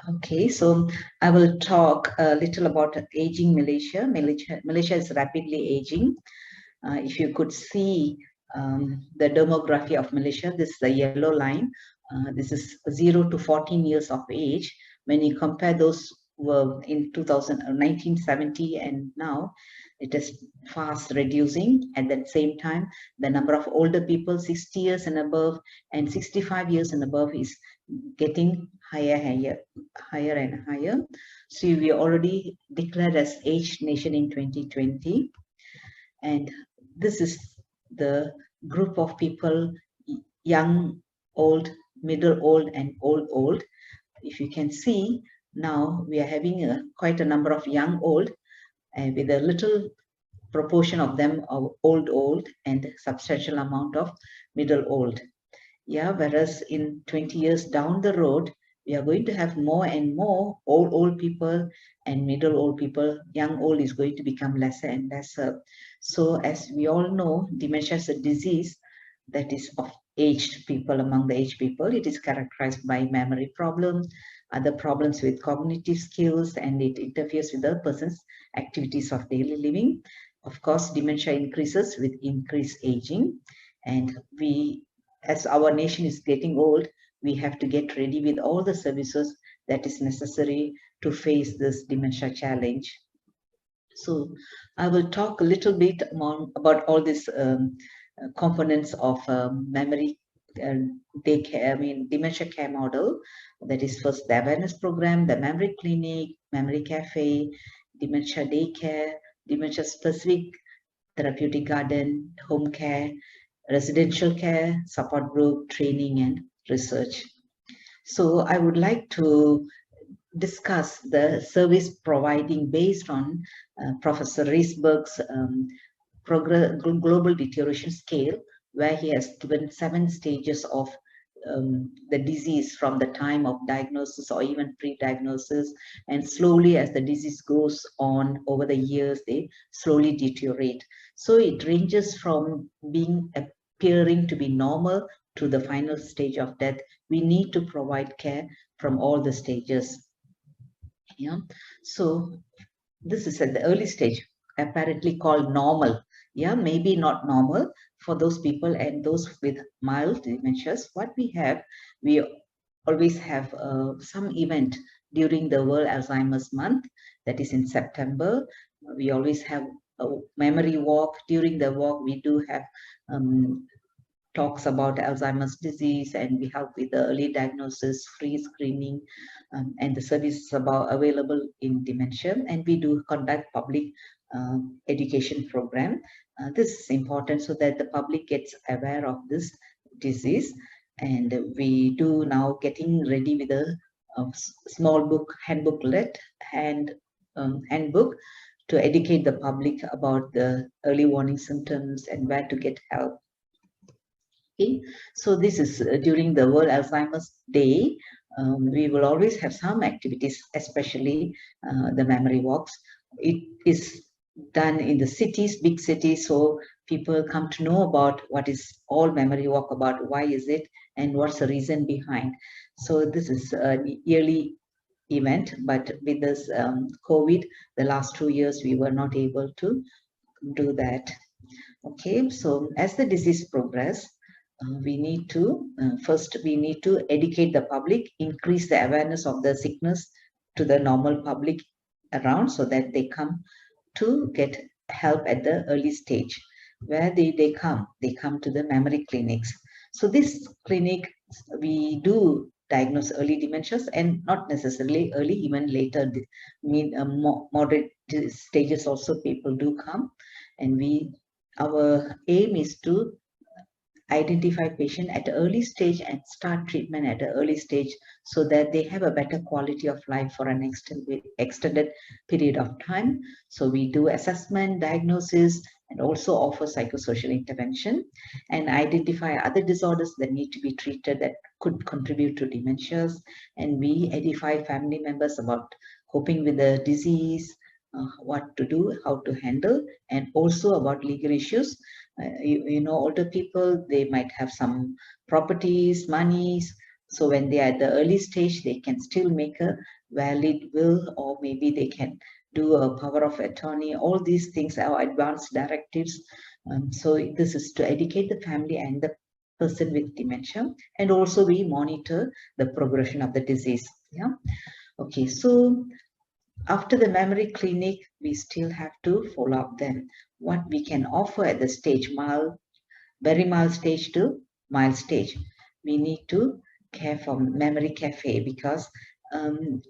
Okay, so I will talk a little about aging Malaysia. Malaysia is rapidly aging. If you could see the demography of Malaysia, this is the yellow line. This is 0 to 14 years of age. When you compare those were in 1970 and now, it is fast reducing. At the same time, the number of older people, 60 years and above, and 65 years and above is getting higher and higher. So we already declared as aged nation in 2020. And this is the group of people, young, old, middle old, and old. If you can see, now we are having quite a number of young old, and with a little proportion of them are old, and substantial amount of middle old. Yeah, whereas in 20 years down the road, we are going to have more and more old people and middle old people. Young old is going to become lesser and lesser. So as we all know, dementia is a disease that is of aged people. Among the aged people, it is characterized by memory problems, other problems with cognitive skills, and it interferes with the person's activities of daily living. Of course, dementia increases with increased aging, and as our nation is getting old, we have to get ready with all the services that is necessary to face this dementia challenge. So I will talk a little bit more about all these components of memory dementia care model. That is first the awareness program, the memory clinic, memory cafe, dementia daycare, dementia specific therapeutic garden, home care, residential care, support group, training, and research. So I would like to discuss the service providing based on Professor Reisberg's global deterioration scale, where he has given 7 stages of the disease from the time of diagnosis or even pre-diagnosis, and slowly as the disease goes on over the years, they slowly deteriorate. So it ranges from being appearing to be normal to the final stage of death. We need to provide care from all the stages. Yeah. So this is at the early stage, apparently called normal. Yeah, maybe not normal for those people and those with mild dementias. What we always have some event during the World Alzheimer's Month, that is in September. We always have a memory walk. During the walk, we do have talks about Alzheimer's disease, and we help with the early diagnosis, free screening, and the services about available in dementia. And we do conduct public education program. This is important so that the public gets aware of this disease. And we do now getting ready with a small book, handbook to educate the public about the early warning symptoms and where to get help. Okay, so this is during the World Alzheimer's Day. We will always have some activities, especially the memory walks. It is done in the cities, big cities, so people come to know about what is all memory walk about, why is it, and what's the reason behind. So this is a yearly event, but with this COVID, the last 2 years, we were not able to do that. Okay, so as the disease progress, we need to first we need to educate the public, increase the awareness of the sickness to the normal public around, so that they come to get help at the early stage. Where they come to the memory clinics. So this clinic, we do diagnose early dementias, and not necessarily early, even later, moderate stages also people do come. And our aim is to identify patient at an early stage and start treatment at an early stage, so that they have a better quality of life for an extended period of time. So we do assessment, diagnosis, and also offer psychosocial intervention, and identify other disorders that need to be treated that could contribute to dementias. And we edify family members about coping with the disease, what to do, how to handle, and also about legal issues. You know, older people, they might have some properties, monies, So when they are at the early stage, they can still make a valid will, or maybe they can do a power of attorney. All these things are advanced directives. So this is to educate the family and the person with dementia, and also we monitor the progression of the disease. Yeah. Okay. So after the memory clinic, we still have to follow up them. What we can offer at the stage, mild, very mild stage to mild stage. We need to care for memory cafe, because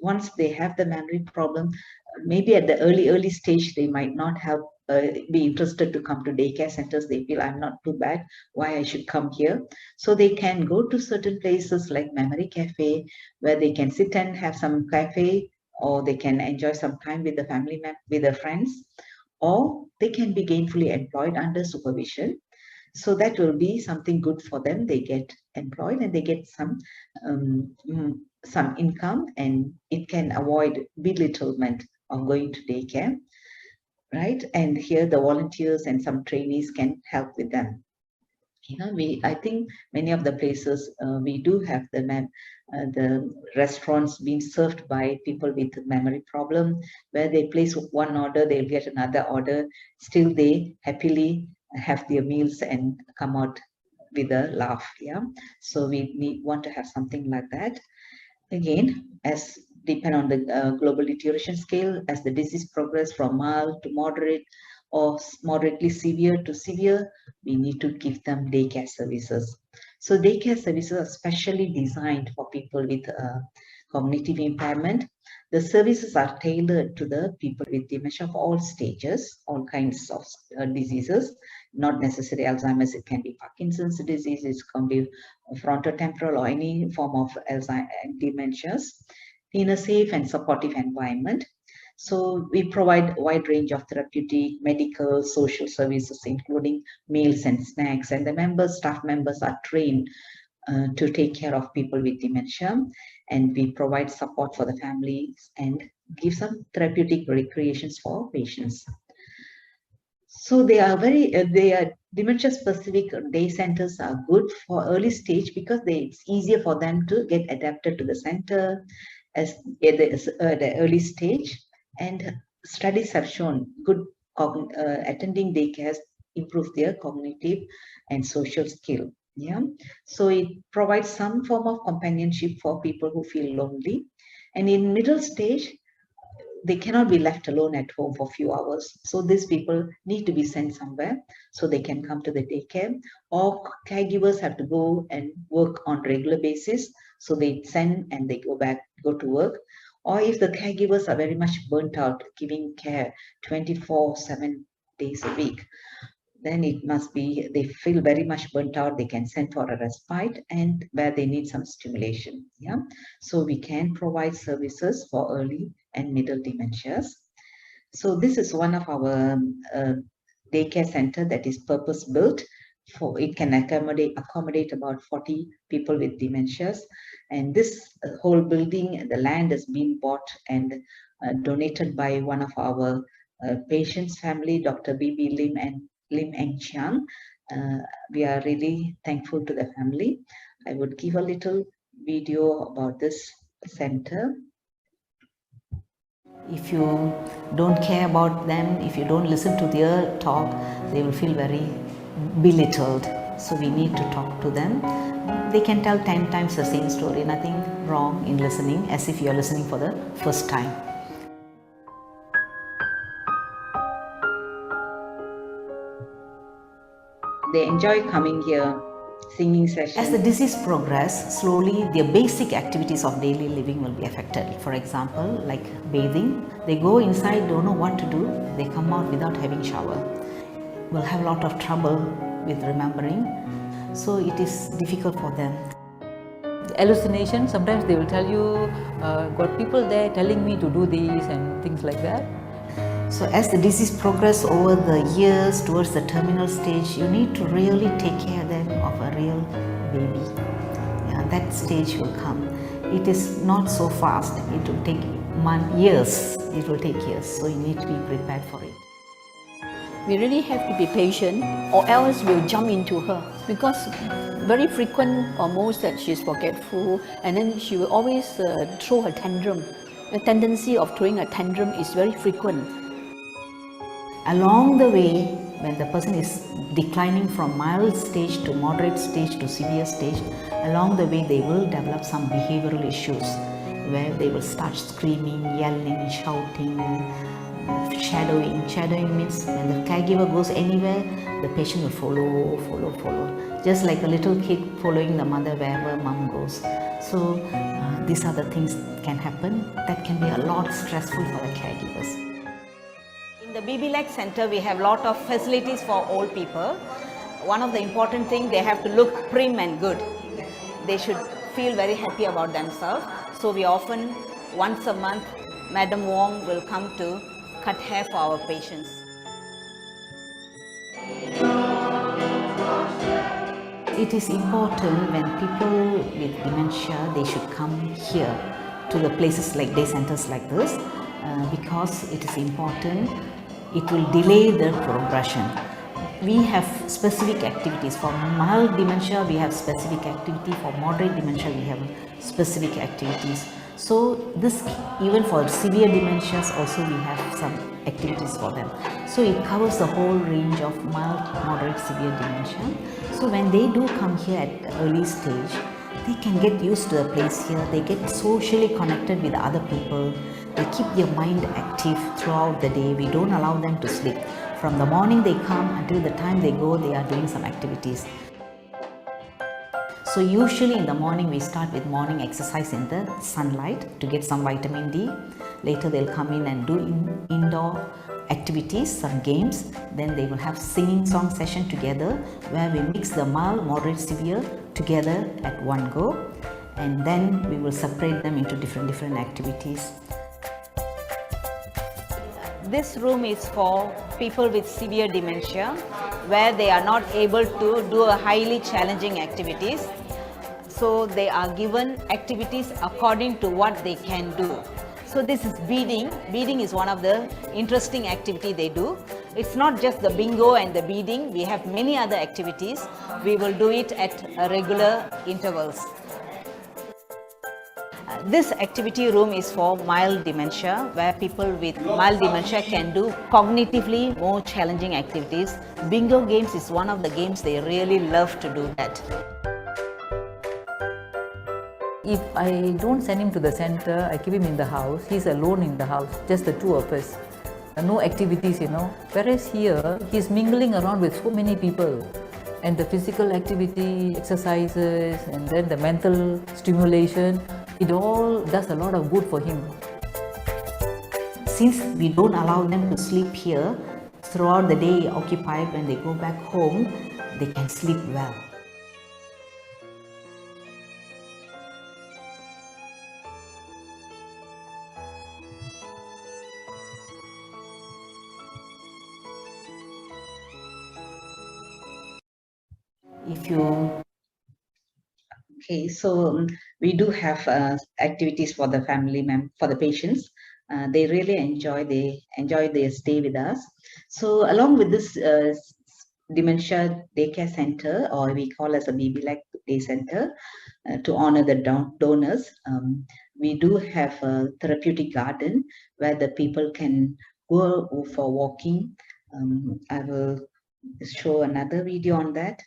once they have the memory problem, maybe at the early stage, they might not have be interested to come to daycare centers. They feel, I'm not too bad, why I should come here. So they can go to certain places like memory cafe, where they can sit and have some cafe, or they can enjoy some time with the family, with their friends, or they can be gainfully employed under supervision. So that will be something good for them. They get employed and they get some income, and it can avoid belittlement of going to daycare, right? And here the volunteers and some trainees can help with them. I think many of the places we do have the restaurants being served by people with memory problem, where they place one order, they'll get another order. Still, they happily have their meals and come out with a laugh. Yeah. So we want to have something like that. Again, as depend on the global deterioration scale, as the disease progress from mild to moderate, or moderately severe to severe, we need to give them daycare services. So daycare services are specially designed for people with cognitive impairment. The services are tailored to the people with dementia of all stages, all kinds of diseases, not necessarily Alzheimer's. It can be Parkinson's disease, it can be frontotemporal, or any form of dementias, in a safe and supportive environment. So we provide a wide range of therapeutic, medical, social services, including meals and snacks, and the staff members are trained to take care of people with dementia, and we provide support for the families and give some therapeutic recreations for patients. So they are dementia specific day centers are good for early stage, because it's easier for them to get adapted to the center as at the early stage. And studies have shown good attending daycares improve their cognitive and social skill. Yeah, so it provides some form of companionship for people who feel lonely. And in middle stage, they cannot be left alone at home for a few hours. So these people need to be sent somewhere so they can come to the daycare, or caregivers have to go and work on regular basis. So they send and they go to work. Or if the caregivers are very much burnt out, giving care 24/7 days a week, then it must be, they feel very much burnt out, they can send for a respite, and where they need some stimulation. Yeah, so we can provide services for early and middle dementias. So this is one of our daycare center that is purpose built for, it can accommodate about 40 people with dementias. And this whole building, the land has been bought and donated by one of our patients' family, Dr. B.B. Lim and Lim Eng Chiang. We are really thankful to the family. I would give a little video about this center. If you don't care about them, if you don't listen to their talk, they will feel very belittled. So we need to talk to them. They can tell 10 times the same story, nothing wrong in listening, as if you are listening for the first time. They enjoy coming here, singing sessions. As the disease progresses, slowly their basic activities of daily living will be affected. For example, like bathing, they go inside, don't know what to do, they come out without having shower. Will have a lot of trouble with remembering, so it is difficult for them. Hallucination, sometimes they will tell you, got people there telling me to do this and things like that. So as the disease progresses over the years towards the terminal stage, you need to really take care of them of a real baby. Yeah, that stage will come. It is not so fast. It will take years. It will take years. So you need to be prepared for it. We really have to be patient, or else we'll jump into her, because very frequent almost that she's forgetful, and then she will always throw her tantrum. The tendency of throwing a tantrum is very frequent. Along the way, when the person is declining from mild stage to moderate stage to severe stage, along the way they will develop some behavioral issues where they will start screaming, yelling, shouting, shadowing. Shadowing means when the caregiver goes anywhere, the patient will follow. Just like a little kid following the mother wherever mom goes. So these are the things that can happen that can be a lot stressful for the caregivers. In the BB-Like Center, we have a lot of facilities for old people. One of the important things, they have to look prim and good. They should feel very happy about themselves. So we often, once a month, Madam Wong will come to cut hair for our patients. It is important when people with dementia, they should come here to the places like day centers like this because it is important. It will delay the progression. We have specific activities. For mild dementia, we have specific activity. For moderate dementia, we have specific activities. So this, even for severe dementias also we have some activities for them. So it covers the whole range of mild, moderate, severe dementia. So when they do come here at early stage, they can get used to the place here. They get socially connected with other people. They keep their mind active throughout the day. We don't allow them to sleep. From the morning they come until the time they go, they are doing some activities. So usually in the morning we start with morning exercise in the sunlight to get some vitamin D. Later they'll come in and do indoor activities, some games. Then they will have singing song session together where we mix the mild, moderate, severe together at one go. And then we will separate them into different activities. This room is for people with severe dementia where they are not able to do a highly challenging activities. So they are given activities according to what they can do. So this is beading. Beading is one of the interesting activity they do. It's not just the bingo and the beading. We have many other activities. We will do it at regular intervals. This activity room is for mild dementia, where people with mild dementia can do cognitively more challenging activities. Bingo games is one of the games they really love to do that. If I don't send him to the center, I keep him in the house. He's alone in the house, just the two of us. No activities, Whereas here, he's mingling around with so many people. And the physical activity, exercises, and then the mental stimulation, it all does a lot of good for him. Since we don't allow them to sleep here, throughout the day occupied, when they go back home, they can sleep well. Okay, so we do have activities for the for the patients. They really enjoy their stay with us. So along with this dementia daycare center, or we call as a BB-Like day center, to honor the donors, we do have a therapeutic garden where the people can go for walking. I will show another video on that.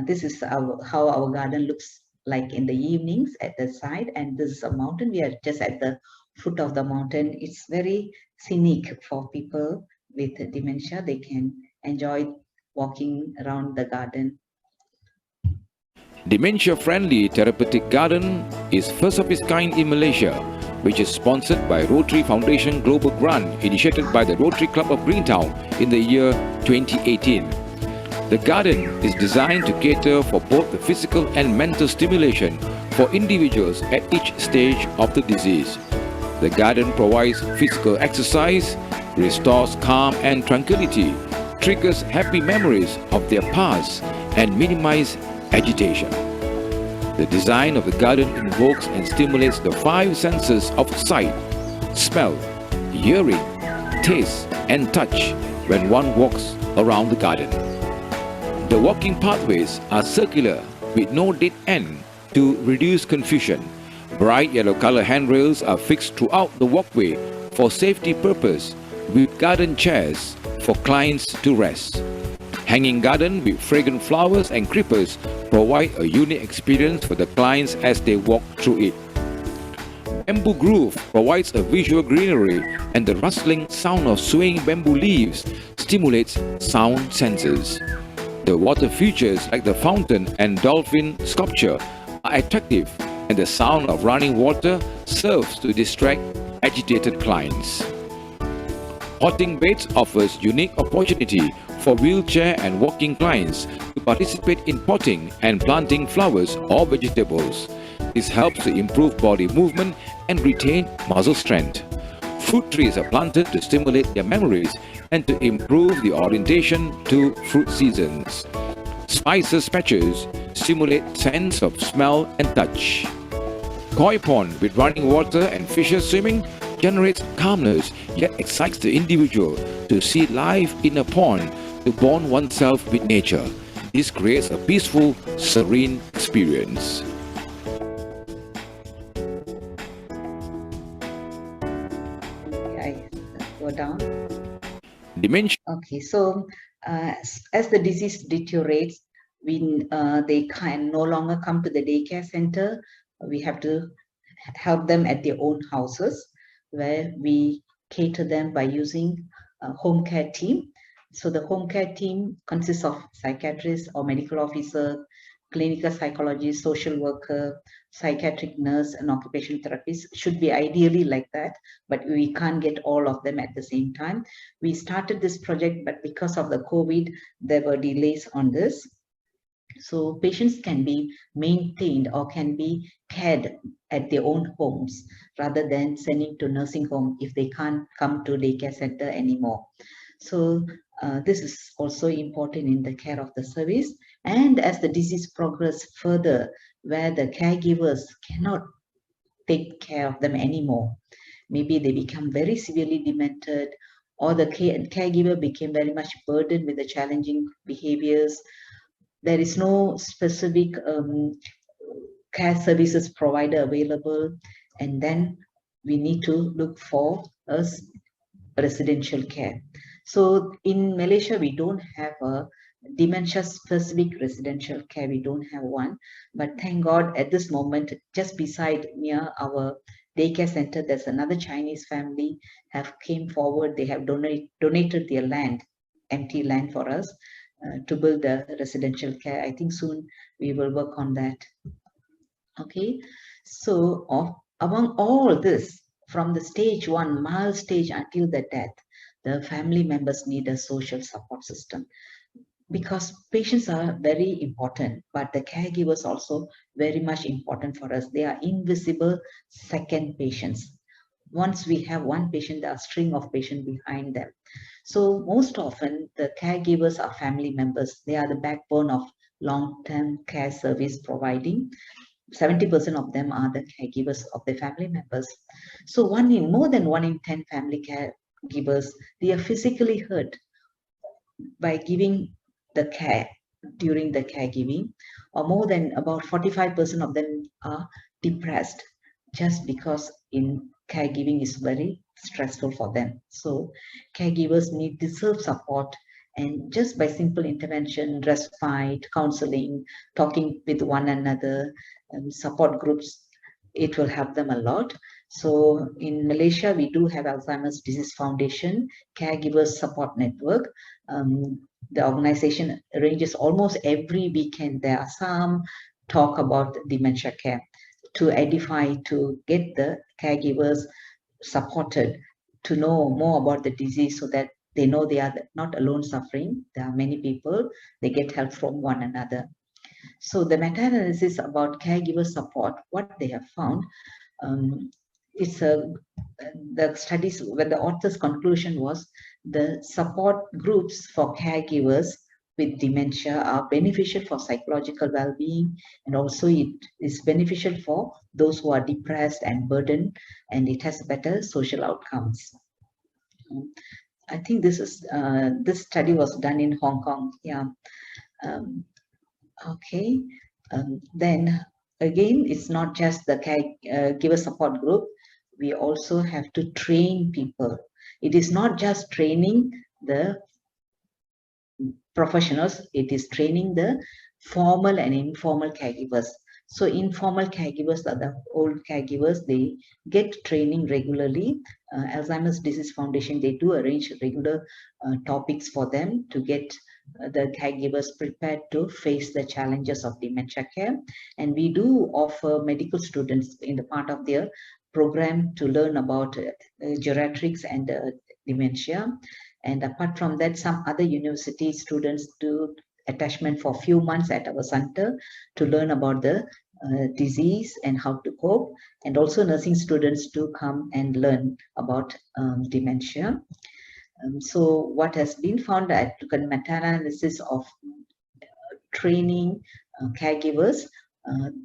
This is how our garden looks like in the evenings at the side, and this is a mountain. We are just at the foot of the mountain. It's very scenic for people with dementia. They can enjoy walking around the garden. Dementia-friendly therapeutic garden is first of its kind in Malaysia, which is sponsored by Rotary Foundation Global Grant initiated by the Rotary Club of Greentown in the year 2018. The garden is designed to cater for both the physical and mental stimulation for individuals at each stage of the disease. The garden provides physical exercise, restores calm and tranquility, triggers happy memories of their past, and minimizes agitation. The design of the garden invokes and stimulates the 5 senses of sight, smell, hearing, taste, and touch when one walks around the garden. The walking pathways are circular with no dead end to reduce confusion. Bright yellow color handrails are fixed throughout the walkway for safety purpose, with garden chairs for clients to rest. Hanging garden with fragrant flowers and creepers provide a unique experience for the clients as they walk through it. Bamboo Groove provides a visual greenery, and the rustling sound of swaying bamboo leaves stimulates sound senses. The water features like the fountain and dolphin sculpture are attractive, and the sound of running water serves to distract agitated clients. Potting beds offers unique opportunity for wheelchair and walking clients to participate in potting and planting flowers or vegetables. This helps to improve body movement and retain muscle strength. Fruit trees are planted to stimulate their memories and to improve the orientation to fruit seasons. Spices patches stimulate sense of smell and touch. Koi pond with running water and fishes swimming generates calmness yet excites the individual to see life in a pond, to bond oneself with nature. This creates a peaceful, serene experience. I go down. Dementia. Okay, so as the disease deteriorates, they can no longer come to the daycare center. We have to help them at their own houses, where we cater them by using a home care team. So the home care team consists of psychiatrists or medical officer, clinical psychologist, social worker, psychiatric nurse, and occupational therapist. Should be ideally like that, but we can't get all of them at the same time. We started this project, but because of the COVID, there were delays on this. So patients can be maintained or can be cared at their own homes rather than sending to nursing home if they can't come to daycare center anymore. So this is also important in the care of the service. And as the disease progresses further, where the caregivers cannot take care of them anymore, maybe they become very severely demented, or the caregiver became very much burdened with the challenging behaviors. There is no specific care services provider available, and then we need to look for a residential care. So in Malaysia, we don't have a dementia specific residential care. We don't have one, but thank God at this moment, just beside near our daycare center, there's another Chinese family have came forward. They have donated their land, empty land for us to build a residential care. I think soon we will work on that. Okay, so among all this, from the stage 1, mild stage, until the death, the family members need a social support system, because patients are very important, but the caregivers also very much important for us. They are invisible second patients. Once we have one patient, there are a string of patients behind them. So most often the caregivers are family members. They are the backbone of long-term care service providing. 70% of them are the caregivers of the family members. So more than 1 in 10 family caregivers, they are physically hurt by giving the care during the caregiving, or more than about 45% of them are depressed just because in caregiving is very stressful for them. So caregivers deserve support, and just by simple intervention, respite, counseling, talking with one another, support groups, it will help them a lot. So in Malaysia, we do have Alzheimer's Disease Foundation Caregivers Support Network. The organization arranges almost every weekend. There are some talk about dementia care to edify, to get the caregivers supported, to know more about the disease so that they know they are not alone suffering. There are many people, they get help from one another. So the meta-analysis about caregiver support, what they have found, the studies where the author's conclusion was the support groups for caregivers with dementia are beneficial for psychological well-being, and also it is beneficial for those who are depressed and burdened, and it has better social outcomes. I think this study was done in Hong Kong. Yeah. Okay. Then again, it's not just the caregiver support group. We also have to train people. It is not just training the professionals, it is training the formal and informal caregivers. So informal caregivers are the old caregivers, they get training regularly. Alzheimer's Disease Foundation, they do arrange regular topics for them to get the caregivers prepared to face the challenges of dementia care. And we do offer medical students in the part of their program to learn about geriatrics and dementia. And apart from that, some other university students do attachment for a few months at our center to learn about the disease and how to cope. And also nursing students do come and learn about dementia. So what has been found, I took a meta-analysis of training caregivers.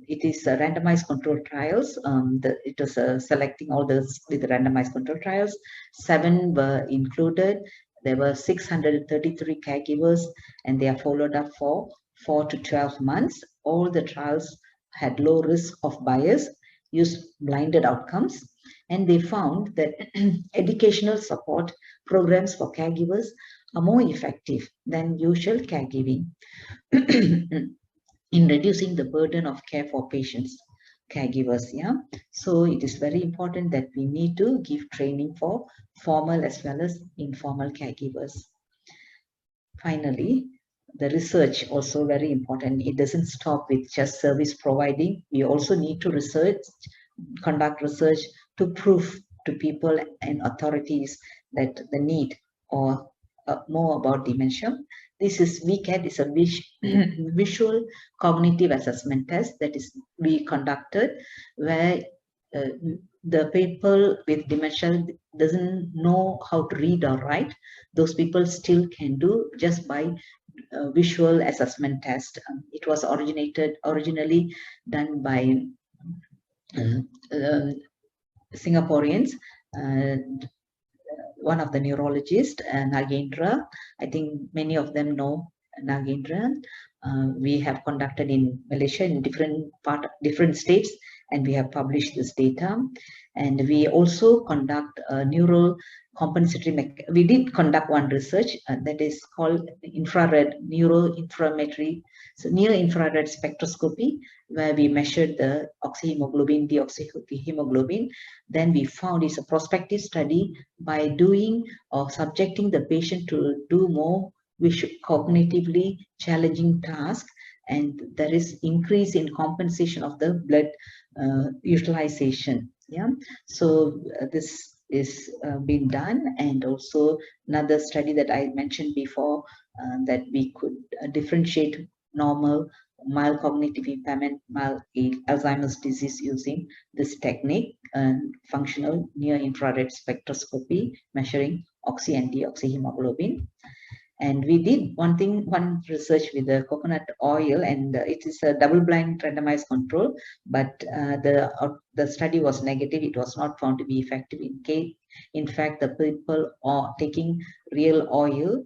It is randomized control trials. It was selecting all those with the randomized control trials. 7 were included. There were 633 caregivers, and they are followed up for 4 to 12 months. All the trials had low risk of bias, used blinded outcomes, and they found that educational support programs for caregivers are more effective than usual caregiving in reducing the burden of care for patients, caregivers. Yeah, so it is very important that we need to give training for formal as well as informal caregivers. Finally, the research also very important. It doesn't stop with just service providing. We also need to conduct research to prove to people and authorities that the need or more about dementia. This is VCAT, is a visual cognitive assessment test that is we conducted, where the people with dementia doesn't know how to read or write. Those people still can do just by visual assessment test. It was originally done by Singaporeans. One of the neurologists, Nagendra. I think many of them know Nagendra. We have conducted in Malaysia in different states, and we have published this data. And we also conduct neural compensatory. We did conduct one research that is called infrared neuroinflammatory, so near infrared spectroscopy, where we measured the oxyhemoglobin, deoxyhemoglobin. Then we found it's a prospective study by doing or subjecting the patient to do more cognitively challenging tasks, and there is increase in compensation of the blood utilization. Yeah, so this is being done. And also another study that I mentioned before, that we could differentiate normal, mild cognitive impairment, mild Alzheimer's disease using this technique and functional near infrared spectroscopy measuring oxy and deoxyhemoglobin. And we did one research with the coconut oil, and it is a double-blind randomized control, but the study was negative. It was not found to be effective in fact, the people taking real oil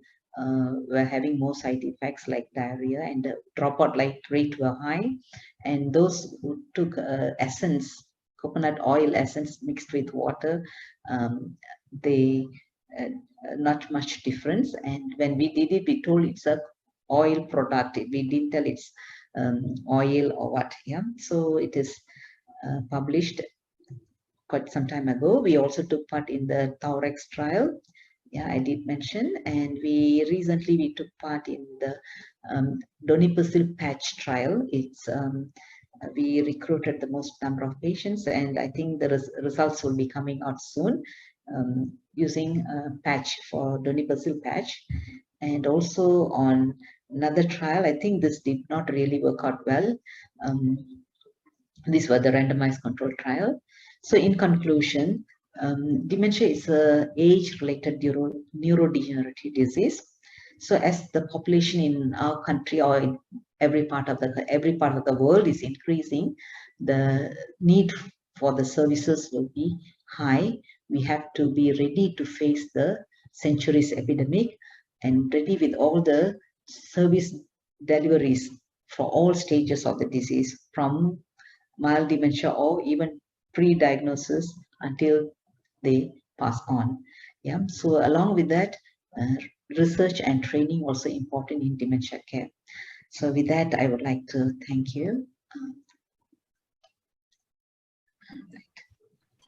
were having more side effects like diarrhea, and the dropout rate were high. And those who took essence, coconut oil essence mixed with water, they not much difference. And when we did it, we told it's a oil product. We didn't tell it's oil or what. Yeah, so it is published quite some time ago. We also took part in the Thorax trial. Yeah, I did mention. And we took part in the donepezil patch trial. It's we recruited the most number of patients, and I think the results will be coming out soon. Using a patch for donepezil patch. And also on another trial, I think this did not really work out well. These were the randomized control trial. So in conclusion, dementia is an age-related neurodegenerative disease. So as the population in our country or in every part of the world is increasing, the need for the services will be high. We have to be ready to face the centuries epidemic, and ready with all the service deliveries for all stages of the disease, from mild dementia or even pre-diagnosis until they pass on. Yeah, so along with that, research and training also important in dementia care. So with that, I would like to thank you.